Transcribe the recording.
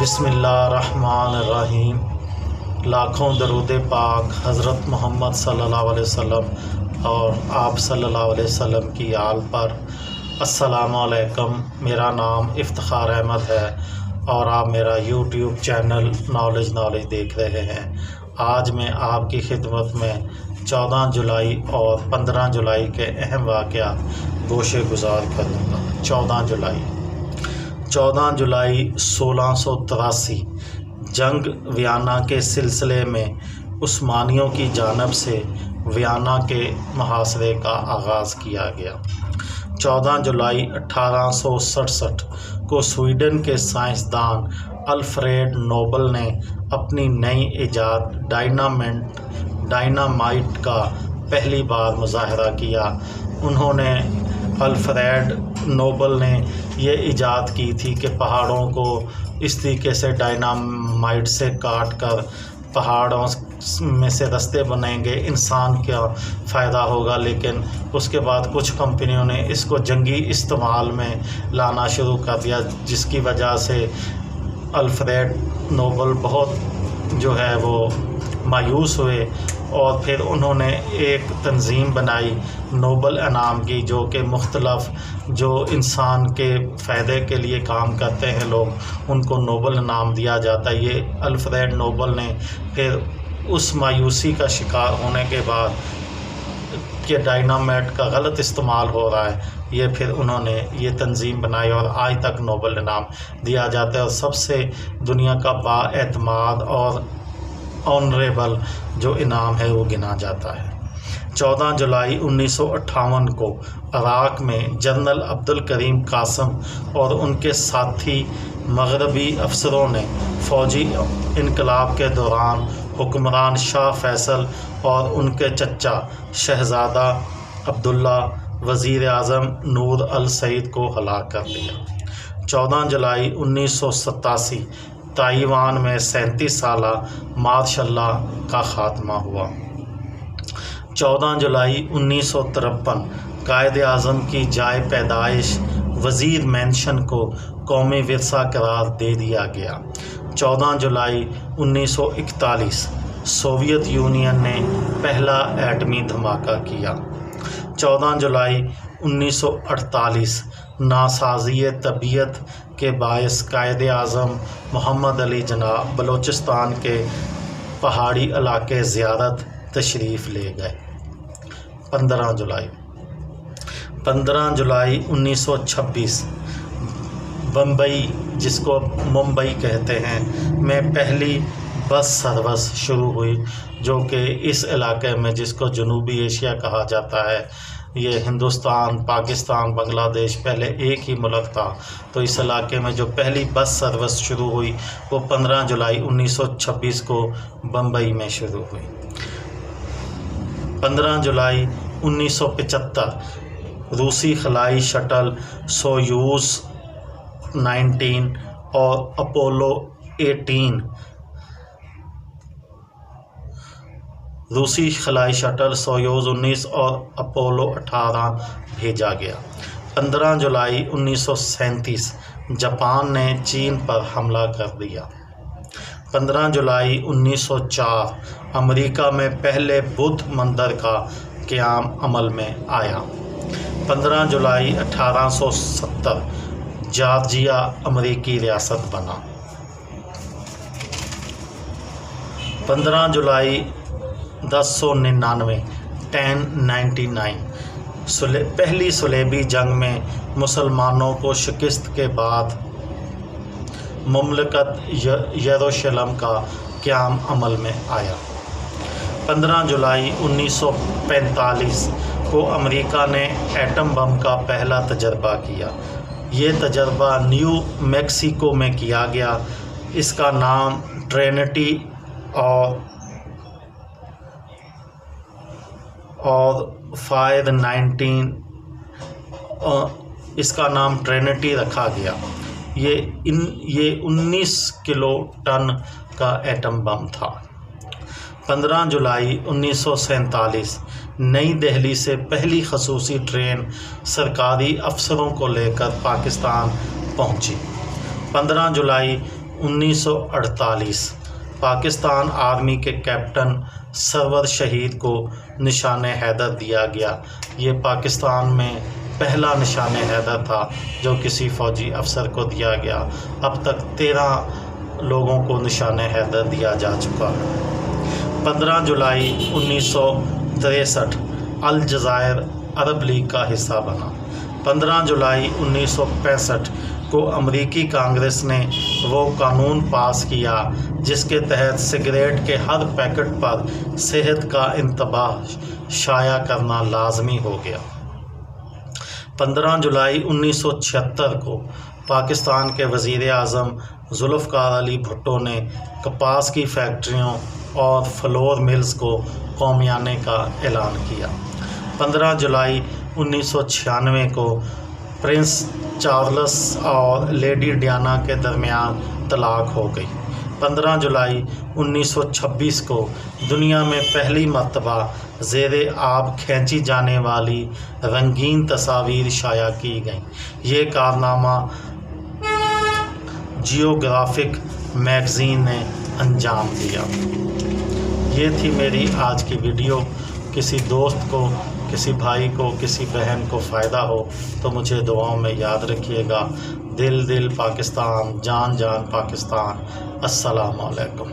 بسم اللہ الرحمن الرحیم۔ لاکھوں درود پاک حضرت محمد صلی اللہ علیہ وسلم اور آپ صلی اللہ علیہ وسلم کی آل پر۔ السلام علیکم، میرا نام افتخار احمد ہے اور آپ میرا یوٹیوب چینل نالج دیکھ رہے ہیں۔ آج میں آپ کی خدمت میں 14 جولائی اور 15 جولائی کے اہم واقعات گوشے گزار کروں گا۔ 14 جولائی 1683 جنگ ویانا کے سلسلے میں عثمانیوں کی جانب سے ویانا کے محاصرے کا آغاز کیا گیا۔ 14 جولائی 1867 کو سویڈن کے سائنسدان الفریڈ نوبل نے اپنی نئی ایجاد ڈائنامائٹ کا پہلی بار مظاہرہ کیا۔ انہوں نے الفریڈ نوبل نے یہ ایجاد کی تھی کہ پہاڑوں کو اس طریقے سے ڈائنامائٹ سے کاٹ کر پہاڑوں میں سے رستے بنیں گے، انسان کا فائدہ ہوگا۔ لیکن اس کے بعد کچھ کمپنیوں نے اس کو جنگی استعمال میں لانا شروع کر دیا، جس کی وجہ سے الفریڈ نوبل بہت وہ مایوس ہوئے اور پھر انہوں نے ایک تنظیم بنائی نوبل انعام کی، جو کہ مختلف جو انسان کے فائدے کے لیے کام کرتے ہیں لوگ، ان کو نوبل انعام دیا جاتا ہے۔ یہ الفریڈ نوبل نے پھر اس مایوسی کا شکار ہونے کے بعد کہ ڈائنامائٹ کا غلط استعمال ہو رہا ہے، یہ پھر انہوں نے یہ تنظیم بنائی اور آج تک نوبل انعام دیا جاتا ہے اور سب سے دنیا کا با اعتماد اور آنریبل جو انعام ہے وہ گنا جاتا ہے۔ 14 جولائی 1958 کو عراق میں جنرل عبدالکریم قاسم اور ان کے ساتھی مغربی افسروں نے فوجی انقلاب کے دوران حکمران شاہ فیصل اور ان کے چچا شہزادہ عبداللہ وزیر اعظم نور السعید کو ہلاک کر دیا۔ 14 جولائی 1987 تائیوان میں 37 سالہ مارشل لا کا خاتمہ ہوا۔ 14 جولائی 1953 قائد اعظم کی جائے پیدائش وزیر مینشن کو قومی ورثہ قرار دے دیا گیا۔ 14 جولائی 1941 سوویت یونین نے پہلا ایٹمی دھماکہ کیا۔ 14 جولائی 1948 ناسازی طبیعت کے باعث قائد اعظم محمد علی جناح بلوچستان کے پہاڑی علاقے زیارت تشریف لے گئے۔ 15 جولائی 1926 بمبئی، جس کو ممبئی کہتے ہیں، میں پہلی بس سروس شروع ہوئی، جو کہ اس علاقے میں، جس کو جنوبی ایشیا کہا جاتا ہے، یہ ہندوستان، پاکستان، بنگلہ دیش پہلے ایک ہی ملک تھا، تو اس علاقے میں جو پہلی بس سروس شروع ہوئی وہ 15 جولائی 1926 کو بمبئی میں شروع ہوئی۔ 15 جولائی 1975 روسی خلائی شٹل سویوز 19 اور اپولو 18 روسی خلائی شٹل سویوز 19 اور اپولو 18 بھیجا گیا۔ 15 جولائی 1937 جاپان نے چین پر حملہ کر دیا۔ 15 جولائی 1904 امریکہ میں پہلے بدھ مندر کا قیام عمل میں آیا۔ 15 جولائی 1870 جارجیا امریکی ریاست بنا۔ 15 جولائی 1099 پہلی صلیبی جنگ میں مسلمانوں کو شکست کے بعد مملکت یروشلم کا قیام عمل میں آیا۔ 15 جولائی 1945 کو امریکہ نے ایٹم بم کا پہلا تجربہ کیا۔ یہ تجربہ نیو میکسیکو میں کیا گیا۔ اس کا نام ٹرینٹی اور فائر 19 اس کا نام ٹرینٹی رکھا گیا۔ یہ 19 کلو ٹن کا ایٹم بم تھا۔ 15 جولائی 1947 نئی دہلی سے پہلی خصوصی ٹرین سرکاری افسروں کو لے کر پاکستان پہنچی۔ 15 جولائی 1948 پاکستان آرمی کے کیپٹن سرور شہید کو نشان حیدر دیا گیا۔ یہ پاکستان میں پہلا نشان حیدر تھا جو کسی فوجی افسر کو دیا گیا۔ اب تک 13 لوگوں کو نشان حیدر دیا جا چکا ہے۔ 15 جولائی 1963 الجزائر عرب لیگ کا حصہ بنا۔ 15 جولائی 1965 کو امریکی کانگریس نے وہ قانون پاس کیا جس کے تحت سگریٹ کے ہر پیکٹ پر صحت کا انتباہ شائع کرنا لازمی ہو گیا۔ 15 جولائی 1976 کو پاکستان کے وزیر اعظم ذوالفقار علی بھٹو نے کپاس کی فیکٹریوں اور فلور ملز کو قومیانے کا اعلان کیا۔ 15 جولائی 1996 کو پرنس چارلس اور لیڈی ڈیانا کے درمیان طلاق ہو گئی۔ 15 جولائی 1926 کو دنیا میں پہلی مرتبہ زیر آب کھینچی جانے والی رنگین تصاویر شائع کی گئیں۔ یہ کارنامہ جیوگرافک میگزین نے انجام دیا۔ یہ تھی میری آج کی ویڈیو۔ کسی دوست کو، کسی بھائی کو، کسی بہن کو فائدہ ہو تو مجھے دعاؤں میں یاد رکھیے گا۔ دل دل پاکستان، جان جان پاکستان۔ السلام علیکم۔